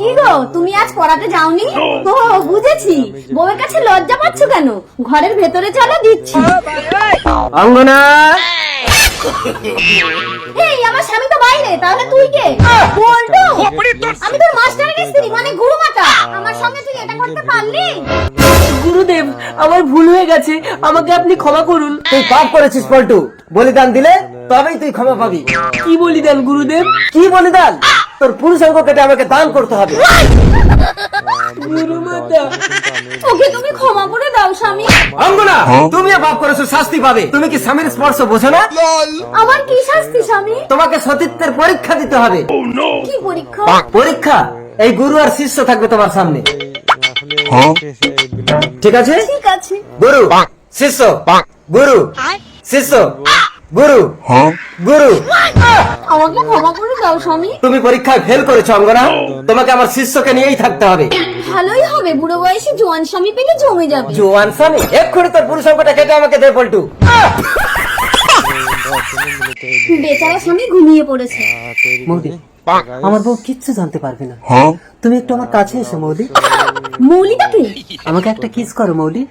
কি গো, তুমি আজ পড়াতে যাওনি? ও বুঝেছি, বউয়ের কাছে লজ্জা পাচ্ছ কেন? ঘরের ভেতরে চলো, দিচ্ছি। অঙ্গনা, এই আমার স্বামী তো বাইরে, তাহলে তুই কে? বলতো আমি তোর মাস্টারের স্ত্রী, মানে গুরুমাতা। আমার সঙ্গে তুই এটা করতে পারলি? গুরুদেব আমার ভুল হয়ে গেছে, আমাকে আপনি ক্ষমা করুন। তুই পাপ করেছিস পল্টু, বলিদান দিলে তবেই তুই ক্ষমা পাবি। কি বলিদান গুরুদেব? কি বলিদান? তোর পুরুষাঙ্গ কেটে আমাকে দান করতে হবে। গুরুমাতা, ওকে তুমি ক্ষমা করে দাও স্বামী। অঙ্গনা, তুমিও পাপ করেছো, শাস্তি পাবে। তুমি কি স্বামীর স্পর্শ বোঝো না? আমার কি শাস্তি স্বামী? তোমাকে সতীত্বের পরীক্ষা দিতে হবে। কি পরীক্ষা? পরীক্ষা? এই গুরু আর শিষ্য থাকবে তোমার সামনে, ঠিক আছে? ঠিক আছে। গুরু শিষ্য, গুরু শিষ্য, গুরু গুরু। আমাকে ক্ষমা করে দাও স্বামী। তুমি পরীক্ষায় ফেল করেছো অঙ্গনা, তোমাকে আমার শিষ্যকে নিয়েই থাকতে হবে। ভালোই হবে, বুড়ো বয়সে জোয়ান স্বামী পেলে জমে যাবে। জোয়ান স্বামী? এক্ষুনি তোর পুরুষাঙ্গটা কেটে আমাকে দে পল্টু। বেচারা স্বামী ঘুমিয়ে পড়েছে। মৌদি, আমার বউ কিচ্ছু জানতে পারবে না। তুমি একটু আমার কাছে এসো মৌলি। মৌলিটা কে? আমাকে একটা কিস করো মৌলি।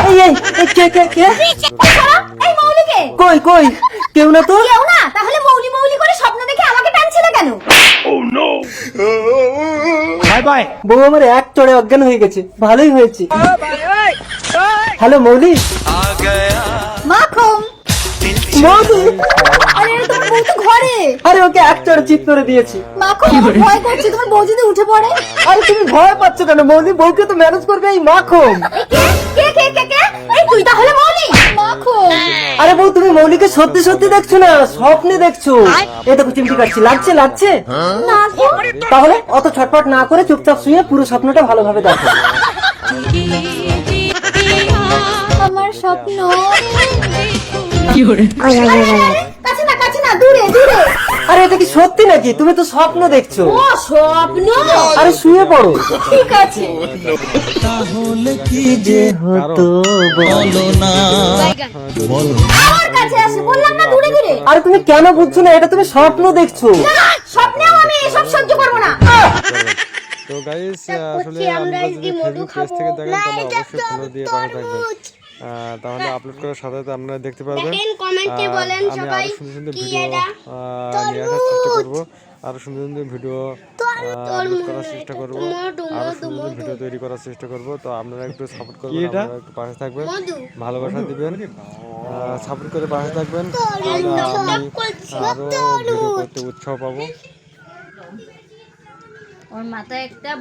এই এই এই, কে কে কে? এই মৌলিকে? কই কই, কেউ না তো। কেউ না? তাহলে মৌলি মৌলি করে স্বপ্ন দেখে আমাকে টানছিলে কেন? বউ আমার এক চড়ে অজ্ঞান হয়ে গেছে, ভালোই হয়েছে। হ্যালো মৌলি। মাখন। মৌলি, আরে তোমার বউ তো ঘরে। আরে ওকে এক চড়ে চিৎ করে দিয়েছি। মাখন, আমার ভয় করছে তোমার বউ যদি উঠে পড়ে। আরে তুমি ভয় পাচ্ছ কেন মৌলি? বউকে তো ম্যানেজ করবে এই মাখন। এই কে কে কে কে কে? এই তুই তাহলে মৌলি? মাখন। আরে বউ, তুমি মৌলিকে সত্যি সত্যি দেখছো না, স্বপ্নে দেখছো। এই দেখো চিমটি কাটছি, লাগছে লাগছে? না তো। তাহলে অত ছটফট না করে চুপচাপ শুয়ে পুরো স্বপ্নটা ভালোভাবে দেখো। আমার স্বপ্ন। কাছে না কাছে না, দূরে দূরে। আরে এটা কি সত্যি নাকি? তুমি তো স্বপ্ন দেখছো। ও স্বপ্ন। আরে শুয়ে পড়ো। ঠিক আছে। তাহলে কি যে হতো বলো না। আমার কাছে আসে, বললাম না দূরে দূরে। আরে তুমি কেন বুঝছো না? এটা তুমি স্বপ্ন দেখছো। না, স্বপ্নেও আমি এসব সহ্য করবো না। তো গাইস আসলে আমরা যদি ফেসবুক পেজ থেকে দেখেন তাহলে অবশ্যই ফলো দিয়ে পাশে থাকবেন, তাহলে আপলোড করার সাথে সাথে আপনারা দেখতে পারবেন। কমেন্টে বলেন আমি সবাই আরো সুন্দর সুন্দর কি ভিডিও এটা নিয়ে আসার চেষ্টা করব, আরো সুন্দর সুন্দর ভিডিও আপলোড করার চেষ্টা করব, আরো সুন্দর সুন্দর ভিডিও তৈরি করার চেষ্টা করব। তো আপনারা একটু সাপোর্ট করবেন, আপনারা একটু পাশে থাকবেন, ভালোবাসা দিবেন, সাপোর্ট করে পাশে থাকবেন, তাহলে আমি আরো ভিডিও করতে উৎসাহ পাবো। ওর মাথায় একটা